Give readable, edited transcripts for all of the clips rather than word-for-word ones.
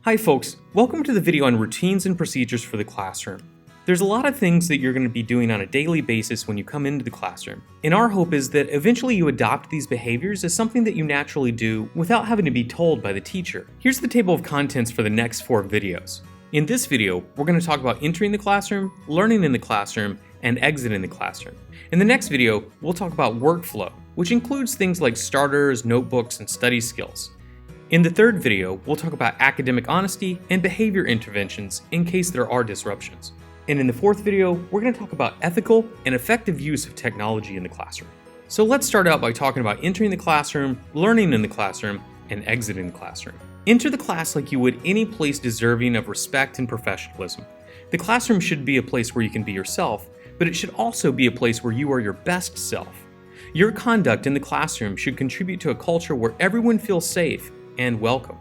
Hi folks, welcome to the video on routines and procedures for the classroom. There's a lot of things that you're going to be doing on a daily basis when you come into the classroom, and our hope is that eventually you adopt these behaviors as something that you naturally do without having to be told by the teacher. Here's the table of contents for the next 4 videos. In this video, we're going to talk about entering the classroom, learning in the classroom, and exiting the classroom. In the next video, we'll talk about workflow, which includes things like starters, notebooks, and study skills. In the third video, we'll talk about academic honesty and behavior interventions in case there are disruptions. And in the fourth video, we're going to talk about ethical and effective use of technology in the classroom. So let's start out by talking about entering the classroom, learning in the classroom, and exiting the classroom. Enter the class like you would any place deserving of respect and professionalism. The classroom should be a place where you can be yourself, but it should also be a place where you are your best self. Your conduct in the classroom should contribute to a culture where everyone feels safe and welcome.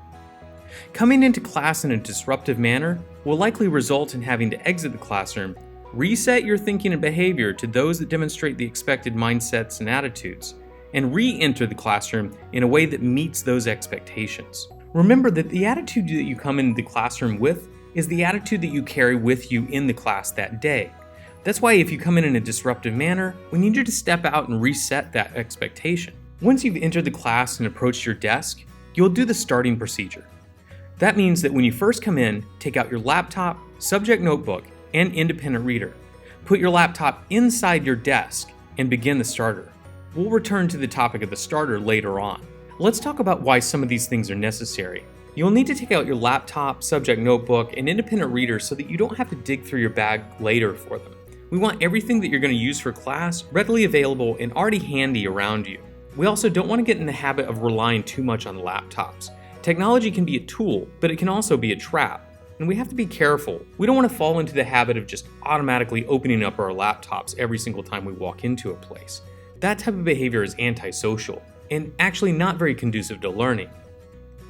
Coming into class in a disruptive manner will likely result in having to exit the classroom, reset your thinking and behavior to those that demonstrate the expected mindsets and attitudes, and re-enter the classroom in a way that meets those expectations. Remember that the attitude that you come into the classroom with is the attitude that you carry with you in the class that day. That's why if you come in a disruptive manner, we need you to step out and reset that expectation. Once you've entered the class and approached your desk, you'll do the starting procedure. That means that when you first come in, take out your laptop, subject notebook, and independent reader. Put your laptop inside your desk and begin the starter. We'll return to the topic of the starter later on. Let's talk about why some of these things are necessary. You'll need to take out your laptop, subject notebook, and independent reader so that you don't have to dig through your bag later for them. We want everything that you're going to use for class readily available and already handy around you. We also don't want to get in the habit of relying too much on laptops. Technology can be a tool, but it can also be a trap, and we have to be careful. We don't want to fall into the habit of just automatically opening up our laptops every single time we walk into a place. That type of behavior is antisocial, and actually not very conducive to learning.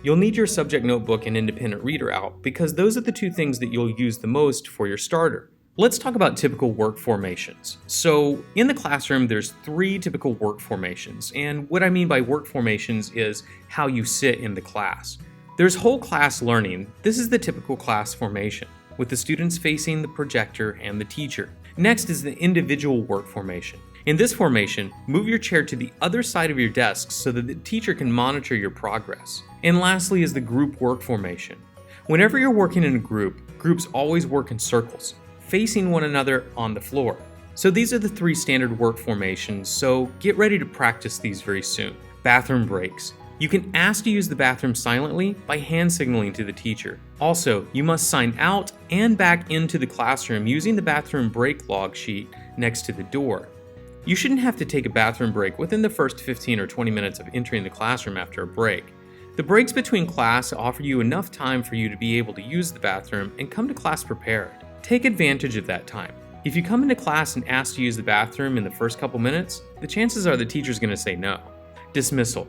You'll need your subject notebook and independent reader out because those are the 2 things that you'll use the most for your starter. Let's talk about typical work formations. So in the classroom, there's 3 typical work formations. And what I mean by work formations is how you sit in the class. There's whole class learning. This is the typical class formation, with the students facing the projector and the teacher. Next is the individual work formation. In this formation, move your chair to the other side of your desk so that the teacher can monitor your progress. And lastly is the group work formation. Whenever you're working in a group, groups always work in circles, facing one another on the floor. So these are the 3 standard work formations, so get ready to practice these very soon. Bathroom breaks. You can ask to use the bathroom silently by hand signaling to the teacher. Also, you must sign out and back into the classroom using the bathroom break log sheet next to the door. You shouldn't have to take a bathroom break within the first 15 or 20 minutes of entering the classroom after a break. The breaks between class offer you enough time for you to be able to use the bathroom and come to class prepared. Take advantage of that time. If you come into class and ask to use the bathroom in the first couple minutes, the chances are the teacher's going to say no. Dismissal.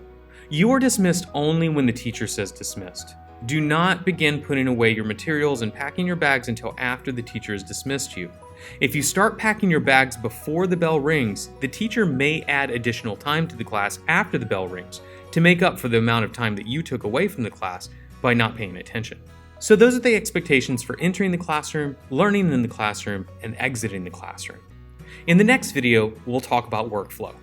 You are dismissed only when the teacher says dismissed. Do not begin putting away your materials and packing your bags until after the teacher has dismissed you. If you start packing your bags before the bell rings, the teacher may add additional time to the class after the bell rings to make up for the amount of time that you took away from the class by not paying attention. So those are the expectations for entering the classroom, learning in the classroom, and exiting the classroom. In the next video, we'll talk about workflow.